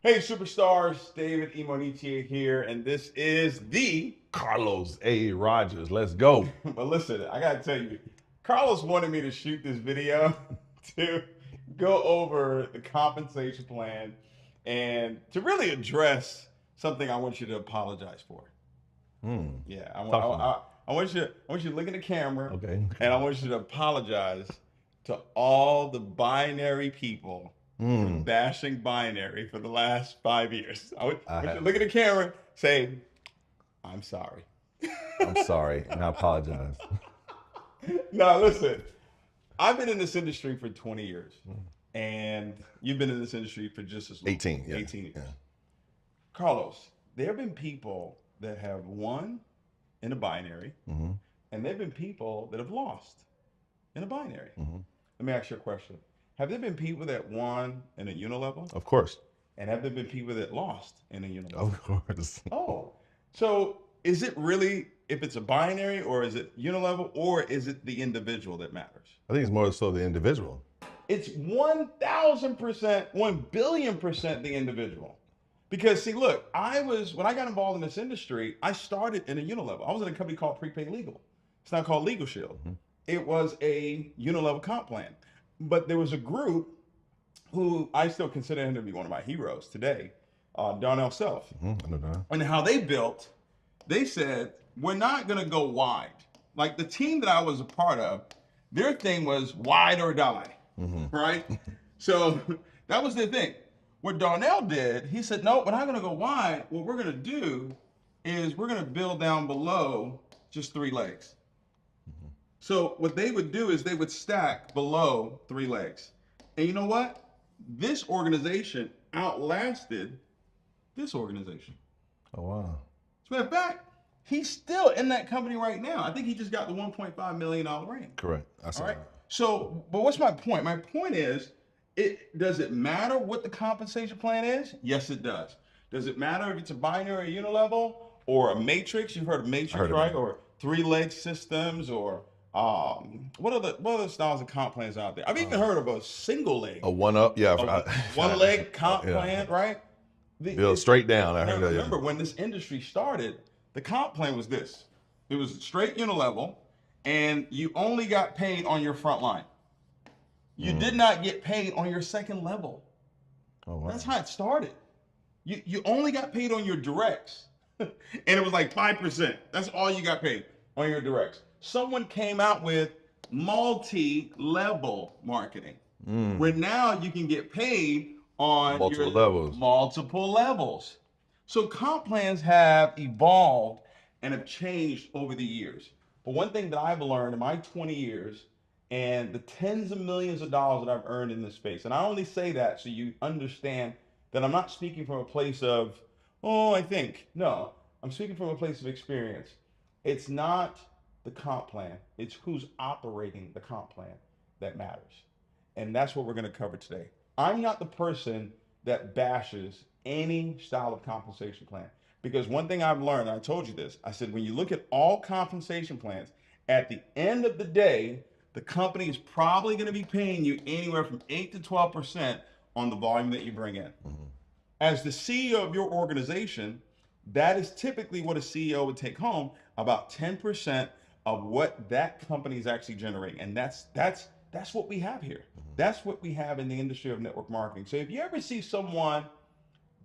Hey, superstars, David Imonitie here, and this is the. Carlos A. Rogers. Let's go. But listen, I gotta tell you, Carlos wanted me to shoot this video to go over the compensation plan and to really address something I want you to apologize for. Hmm. Yeah, Talk to me. I want you to look at the camera, Okay. and I want you to apologize to all the binary people who've been Hmm. bashing binary for the last 5 years. I Want you to have. look at the camera, say, "I'm sorry." I'm sorry, and I apologize. Now listen, I've been in this industry for 20 years, and you've been in this industry for just as long, 18. Yeah. 18 Yeah. years. Carlos, there have been people that have won in a binary, Mm-hmm. and there have been people that have lost in a binary. Mm-hmm. Let me ask you a question. Have there been people that won in a unilevel? Of course. And have there been people that lost in a unilevel? Of course. Oh, so is it really, if it's a binary, or is it unilevel, or is it the individual that matters? I think it's more so the individual. It's 1,000%, 1,000,000,000% the individual. Because see, look, when I got involved in this industry, I started in a unilevel. I was in a company called Prepaid Legal. It's now called Legal Shield. Mm-hmm. It was a unilevel comp plan. But there was a group who I still consider him to be one of my heroes today, Darnell Self. Mm-hmm. I know that. And how they built, they said, we're not going to go wide. Like the team that I was a part of, their thing was wide or die, Mm-hmm. right? So that was their thing. What Darnell did, he said, no, we're not going to go wide. What we're going to do is we're going to build down below just three legs. So what they would do is they would stack below three legs. And you know what? This organization outlasted this organization. Oh wow. As a matter of fact, he's still in that company right now. I think he just got the $1.5 million ring. Correct. I All saw right. that. So, but what's my point? My point is, it does it matter what the compensation plan is? Yes, it does. Does it matter if it's a binary unilevel or a matrix? You've heard of I matrix, heard of right? it. Or three leg systems, or what other styles of comp plans out there? I've even Uh, heard of a single leg, a one up. Yeah. a one leg comp Yeah. plan, right? Build straight down. I Now heard that. Yeah. remember, when this industry started, the comp plan was this: it was straight unilevel, and you only got paid on your front line. You did Mm. not get paid on your second level. Oh wow. That's how it started. You only got paid on your directs, and it was like 5%. That's all you got paid on your directs. Someone came out with multi-level marketing, where Mm. now you can get paid on your Multiple levels. multiple levels. So comp plans have evolved and have changed over the years. But one thing that I've learned in my 20 years and the tens of millions of dollars that I've earned in this space, and I only say that so you understand that I'm not speaking from a place of, oh, I think. No, I'm speaking from a place of experience. It's not the comp plan, it's who's operating the comp plan that matters. And that's what we're going to cover today. I'm not the person that bashes any style of compensation plan. Because one thing I've learned, and I told you this, I said, when you look at all compensation plans, at the end of the day, the company is probably going to be paying you anywhere from 8 to 12% on the volume that you bring in. Mm-hmm. As the CEO of your organization, that is typically what a CEO would take home, about 10% of what that company is actually generating. And that's what we have here. That's what we have in the industry of network marketing. So if you ever see someone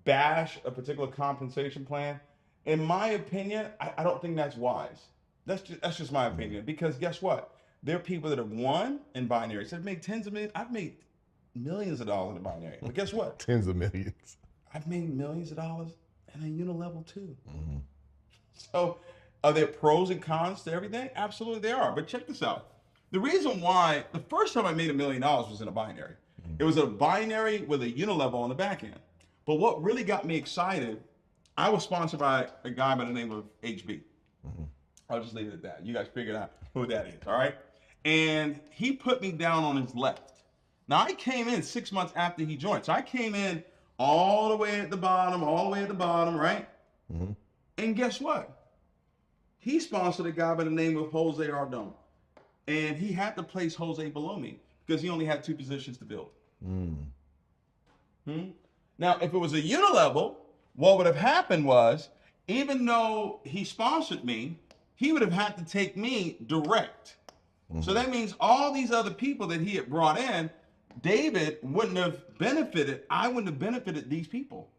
bash a particular compensation plan, in my opinion, I don't think that's wise. That's just my Mm-hmm. opinion. Because guess what? There are people that have won in binaries that have made tens of millions. I've made millions of dollars in a binary. But guess what? Tens of millions. I've made millions of dollars in a unilevel too. Mm-hmm. So are there pros and cons to everything? Absolutely there are. But check this out. The reason why the first time I made $1 million was in a binary. It was a binary with a unilevel on the back end. But what really got me excited, I was sponsored by a guy by the name of HB. Mm-hmm. I'll just leave it at that. You guys figured out who that is, all right? And he put me down on his left. Now I came in 6 months after he joined. So I came in all the way at the bottom, all the way at the bottom, right? Mm-hmm. And guess what? He sponsored a guy by the name of Jose Ardon. And he had to place Jose below me because he only had two positions to build. Mm. Hmm? Now, if it was a unilevel, what would have happened was, even though he sponsored me, he would have had to take me direct. So that means all these other people that he had brought in, David wouldn't have benefited. I wouldn't have benefited these people.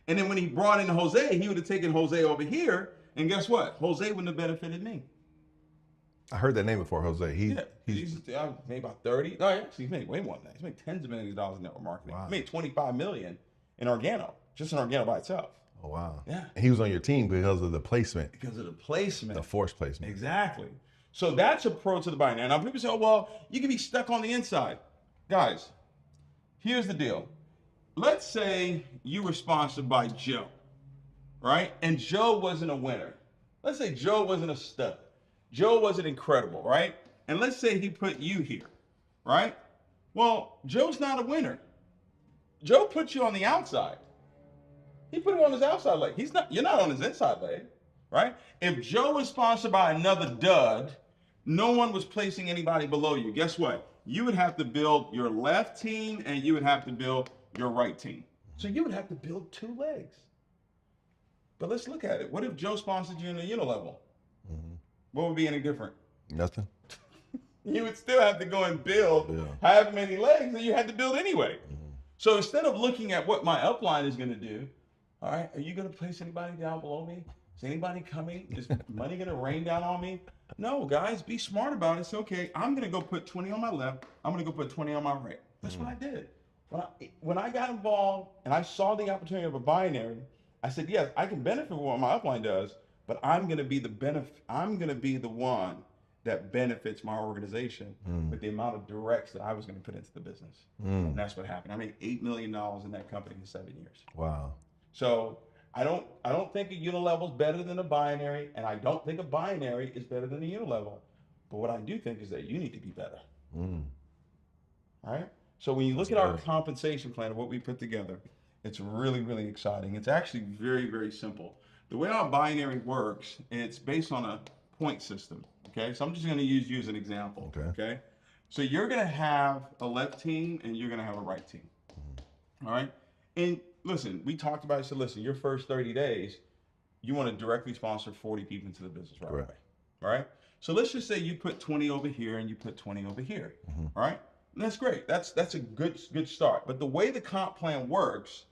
And then when he brought in Jose, he would have taken Jose over here. And guess what? Jose wouldn't have benefited me. I heard that name before, Jose. He's made about 30. No, actually, he's made way more than that. He's made tens of millions of dollars in network marketing. Wow. He made 25 million in Organo, just in Organo by itself. Oh, wow. Yeah. And he was on your team because of the placement. Because of the placement. The force placement. Exactly. So that's approach to the binary. Now people say, oh, well, you can be stuck on the inside. Guys, here's the deal. Let's say you were sponsored by Joe, right? And Joe wasn't a winner. Let's say Joe wasn't a stud. Joe wasn't incredible, right? And let's say he put you here, right? Well, Joe's not a winner. Joe put you on the outside. He put you on his outside leg. You're not on his inside leg, right? If Joe was sponsored by another dud, no one was placing anybody below you. Guess what? You would have to build your left team and you would have to build your right team. So you would have to build two legs. But let's look at it. What if Joe sponsored you in the unilevel? What would be any different? Nothing. You would still have to go and build however many legs that you had to build anyway. So instead of looking at what my upline is going to do, all right, are you going to place anybody down below me? Is anybody coming? Is money going to rain down on me? No, guys, be smart about it. Say, okay, I'm going to go put 20 on my left. I'm going to go put 20 on my right. That's what I did. When I got involved and I saw the opportunity of a binary, I said, yes, I can benefit from what my upline does, but I'm going to be the one that benefits my organization with the amount of directs that I was going to put into the business. And that's what happened. I made $8 million in that company in 7 years. Wow. So I don't think a unilevel is better than a binary, and I don't think a binary is better than a unilevel. But what I do think is that you need to be better. All right? So when you look at our compensation plan of what we put together, it's really, really exciting. It's actually very, very simple. The way our binary works, it's based on a point system. Okay, so I'm just going to use you as an example. Okay, so you're going to have a left team and you're going to have a right team. All right, and listen, we talked about it. So listen, your first 30 days, you want to directly sponsor 40 people into the business right away. All right, so let's just say you put 20 over here and you put 20 over here. All right, and that's great. That's a good start. But the way the comp plan works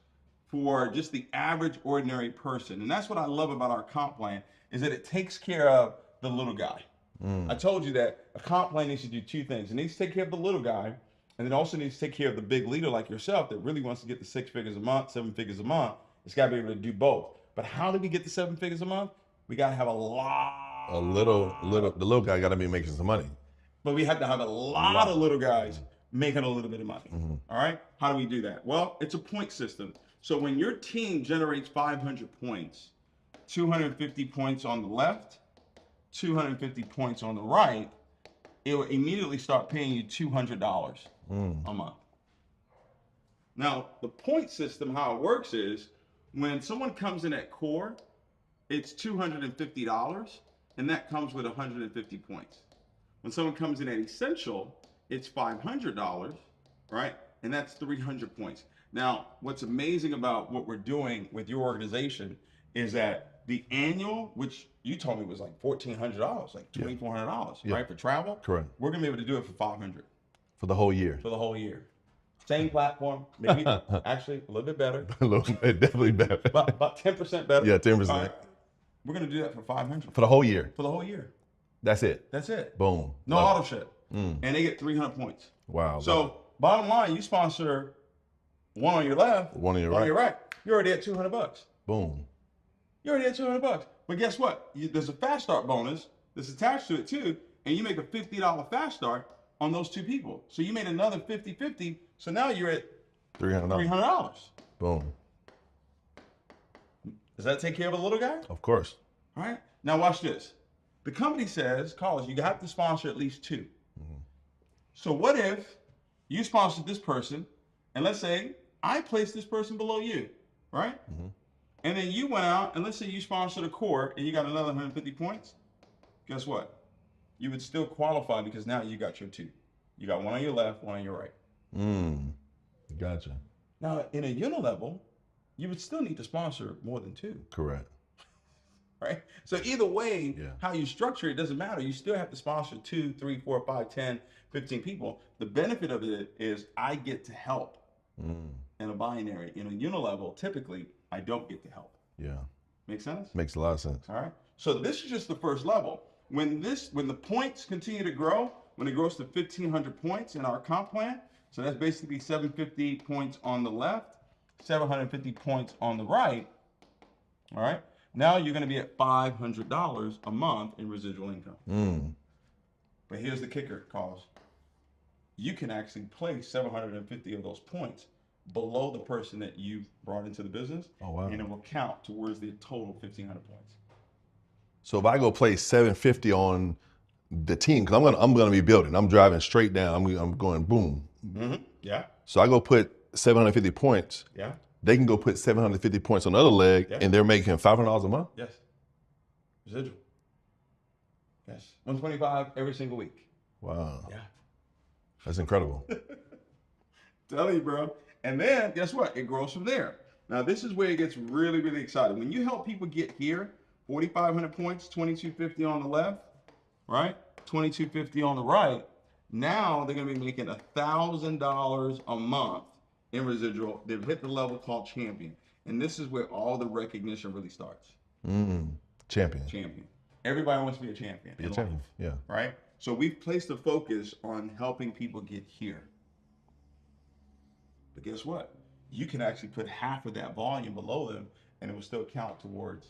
for just the average ordinary person, and that's what I love about our comp plan, is that it takes care of the little guy. I told you that a comp plan needs to do two things. It needs to take care of the little guy, and it also needs to take care of the big leader like yourself that really wants to get to 6 figures a month, 7 figures a month. It's got to be able to do both. But how do we get to 7 figures a month? We got to have the little guy got to be making some money. But we have to have a lot of little guys making a little bit of money. All right? How do we do that? Well, it's a point system. So when your team generates 500 points, 250 points on the left, 250 points on the right, it will immediately start paying you $200 a month. Now, the point system, how it works is when someone comes in at core, it's $250, and that comes with 150 points. When someone comes in at essential, it's $500, right? And that's 300 points. Now, what's amazing about what we're doing with your organization is that the annual, which you told me was like $1,400, like $2,400, right, for travel. Correct. We're gonna be able to do it for $500 for the whole year. for the whole year. Same platform, maybe actually a little bit better, Definitely better. about 10% better. Yeah, 10%. All right. We're gonna do that for $500 For the whole year. for the whole year. That's it. That's it. Boom. No auto ship, and they get 300 points. Wow. So bottom line, you sponsor one on your left, One on your one right. on your right. You're already at $200. Boom. You're already at $200. But guess what? There's a fast start bonus that's attached to it too, and you make a $50 fast start on those two people. So you made another 50-50. So now you're at $300. Boom. Does that take care of a little guy? Of course. All right. Now watch this. The company says, Carlos, you have to sponsor at least two. So what if you sponsored this person, and let's say I placed this person below you, right? And then you went out, and let's say you sponsored a core, and you got another 150 points. Guess what? You would still qualify because now you got your two. You got one on your left, one on your right. Gotcha. Now, in a unilevel, you would still need to sponsor more than 2. Correct. Right? So either way, Yeah. how you structure it doesn't matter. You still have to sponsor 2, 3, 4, 5, 10, 15 people. The benefit of it is I get to help in a binary. In a unilevel, typically, I don't get to help. Yeah. Make sense? Makes a lot of sense. All right. So this is just the first level. When the points continue to grow, when it grows to 1,500 points in our comp plan, so that's basically 750 points on the left, 750 points on the right. All right. Now you're going to be at $500 a month in residual income. But here's the kicker, cause you can actually place 750 of those points below the person that you brought into the business. Oh, wow. And it will count towards the total 1,500 points. So if I go place 750 on the team, because I'm gonna be building. I'm driving straight down. I'm going boom. Yeah. So I go put 750 points. Yeah. They can go put 750 points on the other leg, and they're making $500 a month. Yes. Residual. Yes. 125 every single week. Wow. Yeah. That's incredible. Tell you, bro. And then guess what? It grows from there. Now this is where it gets really, really exciting. When you help people get here, 4,500 points, 2,250 on the left, right? 2,250 on the right. Now they're gonna be making $1,000 a month in residual. They've hit the level called champion. And this is where all the recognition really starts. Champion. Champion. Everybody wants to be a champion. Be a champion. Life, Yeah. right? So we've placed the focus on helping people get here. But guess what? You can actually put half of that volume below them and it will still count towards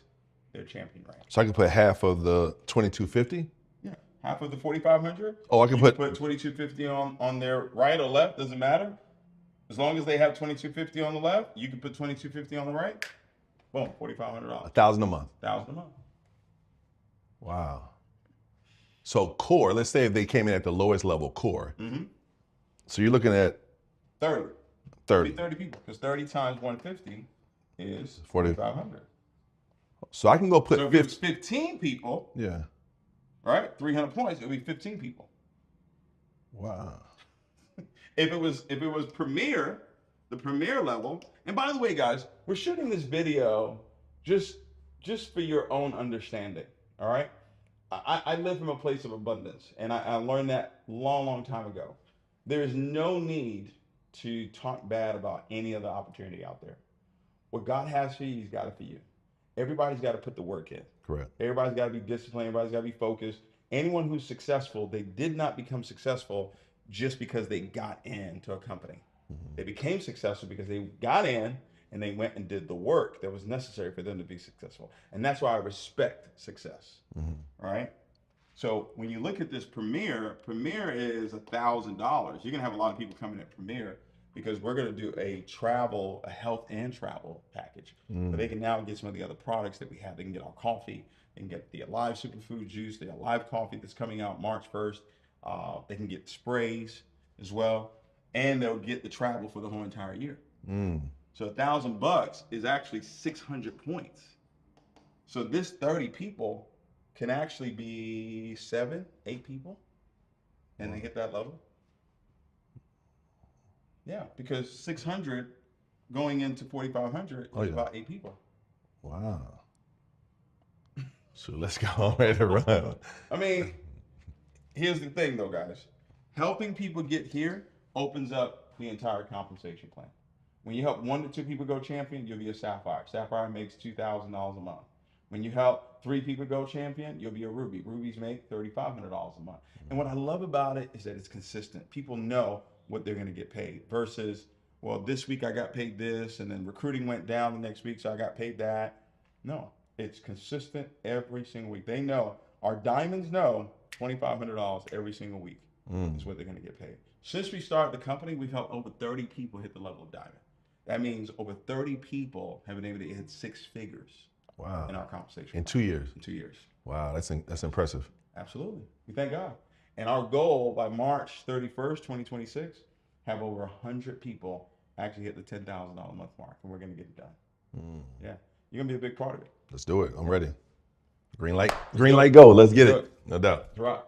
their champion rank. So I can put half of the 2,250? Yeah. Half of the 4,500? Oh, I can put 2,250 on their right or left, doesn't matter. As long as they have 2,250 on the left, you can put 2,250 on the right. Boom, $4,500. $1,000 a month. $1,000 a month. Wow. So core, let's say if they came in at the lowest level, core. So you're looking at 30. 30. 30 people, because 30 times 150 is 40. 4,500. So I can go put So if it was 15 people, Yeah. right, 300 points, it would be 15 people. Wow. If it was premier, the premier level, and by the way, guys, we're shooting this video just for your own understanding. All right. I live from a place of abundance, and I learned that long time ago. There is no need to talk bad about any other opportunity out there. What God has for you, He's got it for you. Everybody's got to put the work in. Correct. Everybody's got to be disciplined. Everybody's got to be focused. Anyone who's successful, they did not become successful just because they got into a company. They became successful because they got in and they went and did the work that was necessary for them to be successful. And that's why I respect success. Right? So when you look at this Premier is $1,000. You're gonna have a lot of people coming at Premier because we're gonna do a health and travel package. But they can now get some of the other products that we have. They can get our coffee, they can get the Alive Superfood Juice, the Alive Coffee that's coming out March 1st. They can get sprays as well, and they'll get the travel for the whole entire year. So $1,000 is actually 600 points. So this 30 people can actually be 7, 8 people, and they hit that level. Yeah, because 600 going into 4,500 is about 8 people. Wow. So let's go on ready to run. I mean, here's the thing though, guys. Helping people get here opens up the entire compensation plan. When you help 1 to 2 people go champion, you'll be a Sapphire. Sapphire makes $2,000 a month. When you help 3 people go champion, you'll be a Ruby. Rubies make $3,500 a month. And what I love about it is that it's consistent. People know what they're going to get paid versus, well, this week I got paid this, and then recruiting went down the next week, so I got paid that. No, it's consistent every single week. They know, our diamonds know $2,500 every single week is what they're going to get paid. Since we started the company, we've helped over 30 people hit the level of diamond. That means over 30 people have been able to hit 6 figures. Wow. In our conversation. In 2 years. In 2 years. Wow, that's impressive. Absolutely. We thank God. And our goal by March 31st, 2026, have over 100 people actually hit the $10,000 a month mark, and we're going to get it done. Yeah. You're going to be a big part of it. Let's do it. I'm ready. Green light, go. Let's get it. No doubt. Right.